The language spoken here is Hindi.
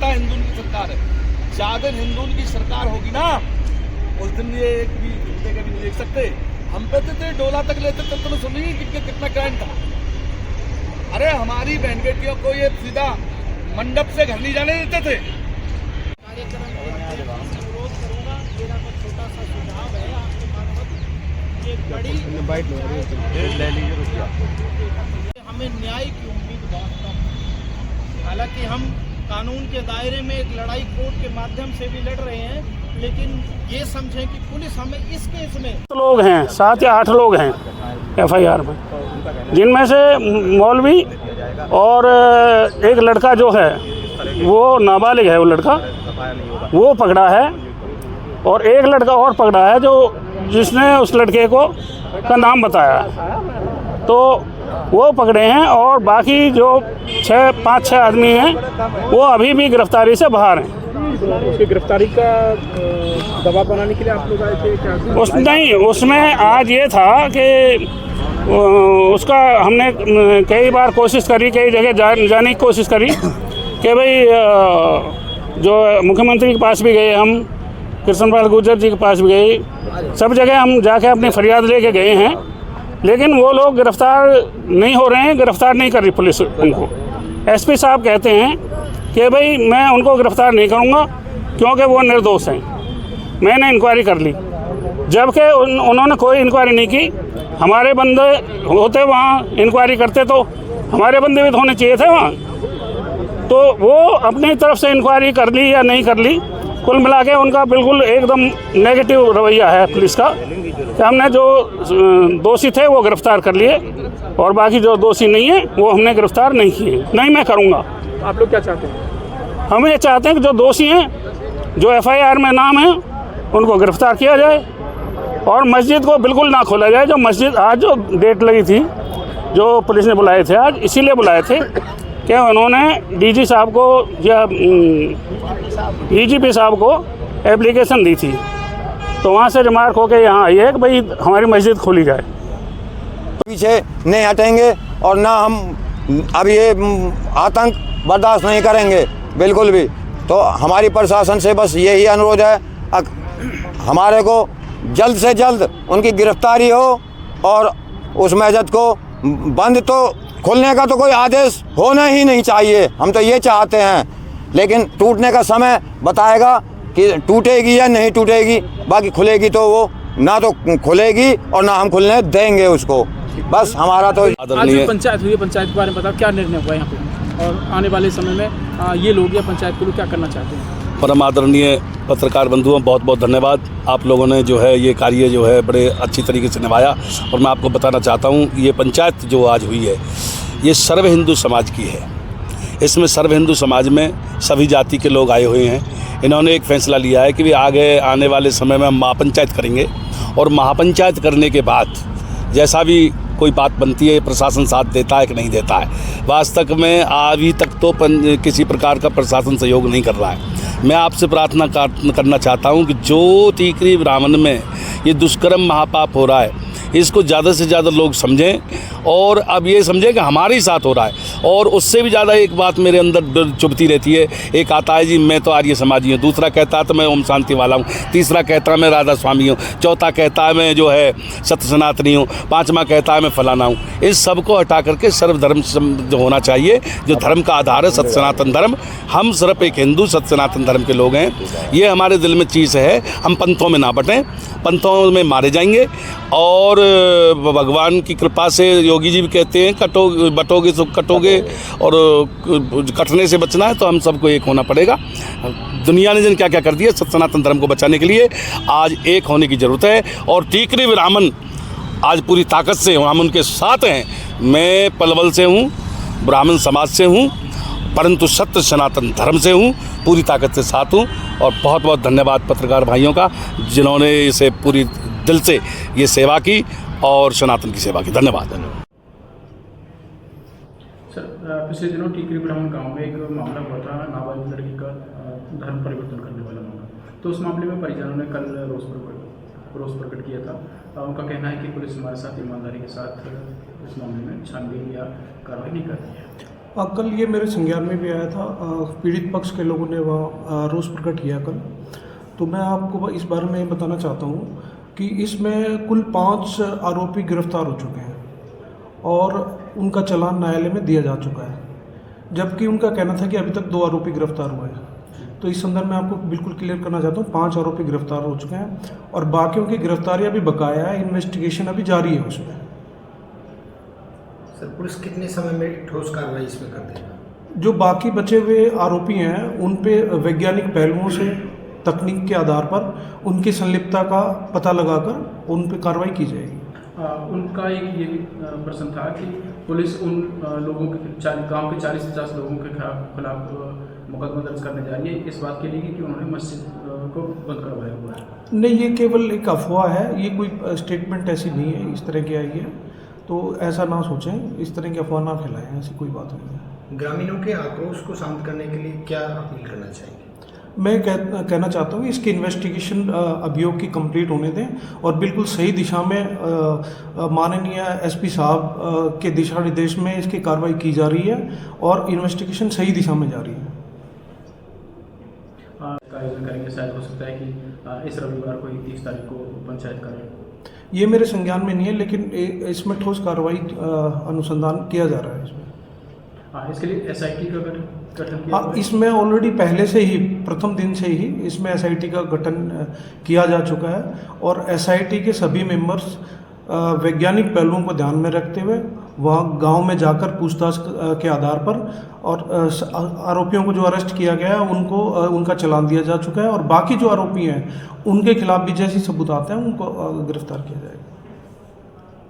पता है हिंदू की सरकार है। ज्यादा हिंदू की सरकार होगी ना, उस दिन ये एक भी घंटे का भी नहीं देख सकते। हम पे तो डोला तक लेते तब तो सुन रही कि कितना क्राइम था। अरे हमारी बहन बेटियों को ये सीधा मंडप से घर नहीं जाने देते थे। कार्यक्रम अनुरोध करूंगा, मेरा कुछ छोटा सा सुझाव है आपके मार्फत। ये बड़ी हमें न्याय की उम्मीद बहुत कम है। हालांकि हम कानून के दायरे में एक लड़ाई कोर्ट के माध्यम से भी लड़ रहे हैं, लेकिन ये समझें कि पुलिस हमें इस केस में लोग हैं, 7 या 8 लोग हैं FIR में, जिनमें से मौलवी और एक लड़का जो है वो नाबालिग है, वो लड़का वो पकड़ा है, और एक लड़का और पकड़ा है जो जिसने उस लड़के को का नाम बताया, तो वो पकड़े हैं। और बाकी जो 5-6 आदमी हैं वो अभी भी गिरफ्तारी से बाहर हैं। उसकी गिरफ्तारी का दबाव बनाने के लिए आप लोग आए थे क्या? नहीं, उसमें आज ये था कि उसका हमने कई बार कोशिश करी, कई जगह जाने की कोशिश करी कि भाई जो मुख्यमंत्री के पास भी गए, हम कृष्णपाल गुर्जर जी के पास भी गए, सब जगह हम जाके अपनी फरियाद लेके गए हैं, लेकिन वो लोग गिरफ्तार नहीं हो रहे हैं, गिरफ्तार नहीं कर रही पुलिस उनको। SP साहब कहते हैं कि भाई मैं उनको गिरफ्तार नहीं करूँगा क्योंकि वो निर्दोष हैं। मैंने इंक्वायरी कर ली, जबकि उन्होंने कोई इंक्वायरी नहीं की। हमारे बंदे होते वहाँ इंक्वायरी करते तो हमारे बंदे भी तो होने चाहिए थे वहाँ। तो वो अपनी तरफ से इंक्वायरी कर ली या नहीं कर ली, कुल मिला के उनका बिल्कुल एकदम नेगेटिव रवैया है पुलिस का कि हमने जो दोषी थे वो गिरफ्तार कर लिए और बाकी जो दोषी नहीं है वो हमने गिरफ्तार नहीं किए। नहीं मैं करूँगा। आप लोग क्या चाहते हैं? हम ये चाहते हैं कि जो दोषी हैं, जो FIR में नाम है, उनको गिरफ्तार किया जाए और मस्जिद को बिल्कुल ना खोला जाए। जो मस्जिद आज जो डेट लगी थी, जो पुलिस ने बुलाए थे आज, इसीलिए बुलाए थे कि उन्होंने DG साहब को या DGP साहब को एप्लीकेशन दी थी, तो वहाँ से रिमार्क हो के यहाँ आई है कि भाई हमारी मस्जिद खोली जाए। पीछे नहीं हटेंगे और ना हम अब ये आतंक बर्दाश्त नहीं करेंगे बिल्कुल भी। तो हमारी प्रशासन से बस यही अनुरोध है, हमारे को जल्द से जल्द उनकी गिरफ्तारी हो और उस मस्जिद को बंद तो खोलने का तो कोई आदेश होना ही नहीं चाहिए। हम तो ये चाहते हैं, लेकिन टूटने का समय बताएगा कि टूटेगी या नहीं टूटेगी। बाकी खुलेगी तो वो ना तो खुलेगी और ना हम खुलने देंगे उसको। बस हमारा तो आज जो पंचायत हुई है, पंचायत के बारे में बताओ, क्या निर्णय हुआ यहाँ पे और आने वाले समय में ये लोग या पंचायत के लोग क्या करना चाहते हैं? परम आदरणीय पत्रकार बंधुओं, बहुत बहुत धन्यवाद। आप लोगों ने जो है ये कार्य जो है बड़े अच्छी तरीके से निभाया। और मैं आपको बताना चाहता हूँ, ये पंचायत जो आज हुई है ये सर्व हिंदू समाज की है। इसमें सर्व हिंदू समाज में सभी जाति के लोग आए हुए हैं। इन्होंने एक फैसला लिया है कि भी आगे आने वाले समय में हम महापंचायत करेंगे और महापंचायत करने के बाद जैसा भी कोई बात बनती है, प्रशासन साथ देता है कि नहीं देता है। वास्तव में अभी तक तो किसी प्रकार का प्रशासन सहयोग नहीं कर रहा है। मैं आपसे प्रार्थना करना चाहता हूं कि जो टीकरी ब्राह्मण में ये दुष्कर्म महापाप हो रहा है, इसको ज़्यादा से ज़्यादा लोग समझें और अब ये समझें कि हमारे ही साथ हो रहा है। और उससे भी ज़्यादा एक बात मेरे अंदर चुभती रहती है, एक आता है जी मैं तो आर्य समाजी हूँ, दूसरा कहता है तो मैं ओम शांति वाला हूँ, तीसरा कहता है मैं राधा स्वामी हूँ, चौथा कहता है मैं जो है सत्य सनातनी हूँ, पाँचवा कहता है मैं फलाना हूँ। इस सब को हटा करके सर्वधर्म जो होना चाहिए, जो धर्म का आधार है सत्य सनातन धर्म। हम सिर्फ एक हिंदू सत्य सनातन धर्म के लोग हैं, ये हमारे दिल में चीज़ है। हम पंथों में ना बटें, पंथों में मारे जाएंगे। और भगवान की कृपा से योगी जी भी कहते हैं बटोगे तो कटोगे और कटने से बचना है, तो हम सबको एक होना पड़ेगा। दुनिया ने जन क्या क्या कर दिया सत्य सनातन धर्म को बचाने के लिए, आज एक होने की ज़रूरत है। और टीकरी ब्राह्मण आज पूरी ताकत से हम उनके साथ हैं। मैं पलवल से हूँ, ब्राह्मण समाज से हूँ, परंतु सत्य सनातन धर्म से हूँ, पूरी ताकत से साथ हूँ। और बहुत बहुत धन्यवाद पत्रकार भाइयों का, जिन्होंने इसे पूरी दिल से ये सेवा की और सनातन की सेवा की। धन्यवाद। सर, पिछले दिनों टीकरी ब्राह्मण गांव में एक मामला हुआ था, नाबालिग लड़की का धर्म परिवर्तन करने वाला मामला। तो उस मामले में परिजनों ने कल रोष प्रकट किया था। उनका कहना है कि पुलिस हमारे साथ ईमानदारी के साथ इस मामले में छानबीन या कार्रवाई नहीं कर रही है। कल ये मेरे संज्ञान में भी आया था। पीड़ित पक्ष के लोगों ने वहाँ रोष प्रकट किया कल। तो मैं आपको इस बारे में बताना चाहता हूँ कि इसमें कुल 5 आरोपी गिरफ्तार हो चुके हैं और उनका चालान न्यायालय में दिया जा चुका है, जबकि उनका कहना था कि अभी तक 2 आरोपी गिरफ्तार हुए हैं। तो इस संदर्भ में आपको बिल्कुल क्लियर करना चाहता हूँ, 5 आरोपी गिरफ्तार हो चुके हैं और बाकियों की गिरफ्तारियाँ भी बकाया है, इन्वेस्टिगेशन अभी जारी है उसमें। सर, पुलिस कितने समय में ठोस कार्रवाई इसमें कर देगा? जो बाकी बचे हुए आरोपी हैं उन पे वैज्ञानिक पहलुओं से, तकनीक के आधार पर उनकी संलिप्तता का पता लगाकर उन पे कार्रवाई की जाएगी। उनका एक ये भी प्रश्न था कि पुलिस उन लोगों के गांव के 40-50 लोगों के खिलाफ मुकदमा दर्ज करने जा रही है इस बात के लिए कि उन्होंने मस्जिद को बंद करवाया हुआ है। नहीं, ये केवल एक अफवाह है, ये कोई स्टेटमेंट ऐसी नहीं है इस तरह की आई है, तो ऐसा ना सोचें, इस तरह की अफवाह ना फैलाएं, ऐसी कोई बात नहीं है। ग्रामीणों के आक्रोश को शांत करने के लिए क्या अपील करना चाहिए? मैं कहना चाहता हूँ इसकी इन्वेस्टिगेशन अभियोग की कंप्लीट होने दें और बिल्कुल सही दिशा में माननीय एसपी साहब के दिशा निर्देश में इसकी कार्रवाई की जा रही है और इन्वेस्टिगेशन सही दिशा में जा रही है। का आयोजन करेंगे, शायद हो सकता है कि इस रविवार को 30 तारीख को पंचायत करें। ये मेरे संज्ञान में नहीं है, लेकिन इसमें ठोस कार्रवाई अनुसंधान किया जा रहा है इसमें। इसके लिए SIT का गठन किया हाँ, इसमें ऑलरेडी पहले से ही प्रथम दिन से ही इसमें SIT का गठन किया जा चुका है और SIT के सभी मेंबर्स वैज्ञानिक पहलुओं को ध्यान में रखते हुए वहाँ गांव में जाकर पूछताछ के आधार पर और आरोपियों को जो अरेस्ट किया गया है उनको उनका चालान दिया जा चुका है और बाकी जो आरोपी हैं उनके खिलाफ भी जैसे सबूत आते हैं उनको गिरफ्तार किया जाएगा।